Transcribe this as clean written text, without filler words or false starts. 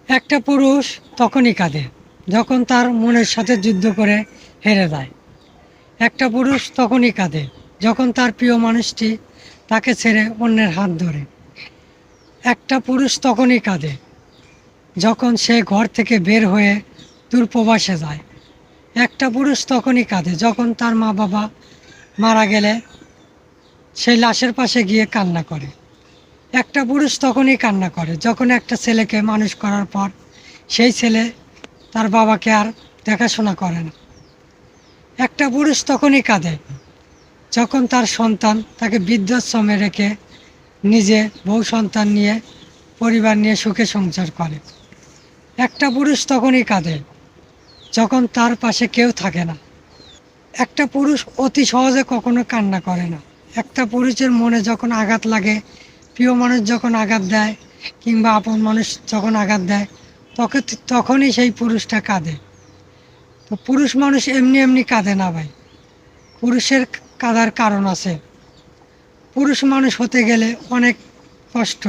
একটা পুরুষ তখনই কাঁদে যখন তার মনের সাথে যুদ্ধ করে হেরে যায়। একটা পুরুষ তখনই কাঁদে যখন তার প্রিয় মানুষটি তাকে ছেড়ে অন্যের হাত ধরে। একটা পুরুষ তখনই কাঁদে যখন সে ঘর থেকে বের হয়ে দূরপ্রবাসে যায়। একটা পুরুষ তখনই কাঁদে যখন তার মা বাবা মারা গেলে সেই লাশের পাশে গিয়ে কান্না করে। একটা পুরুষ তখনই কান্না করে যখন একটা ছেলেকে মানুষ করার পর সেই ছেলে তার বাবাকে আর দেখাশোনা করে না। একটা পুরুষ তখনই কাঁদে যখন তার সন্তান তাকে বৃদ্ধাশ্রমে রেখে নিজে বউ সন্তান নিয়ে পরিবার নিয়ে সুখে সংসার করে। একটা পুরুষ তখনই কাঁদে যখন তার পাশে কেউ থাকে না। একটা পুরুষ অতি সহজে কখনো কান্না করে না। একটা পুরুষের মনে যখন আঘাত লাগে, প্রিয় মানুষ যখন আঘাত দেয় কিংবা আপন মানুষ যখন আঘাত দেয়, তখনই সেই পুরুষটা কাঁদে। তো পুরুষ মানুষ এমনি এমনি কাঁদে না ভাই, পুরুষের কাঁদার কারণ আছে। পুরুষ মানুষ হতে গেলে অনেক কষ্ট,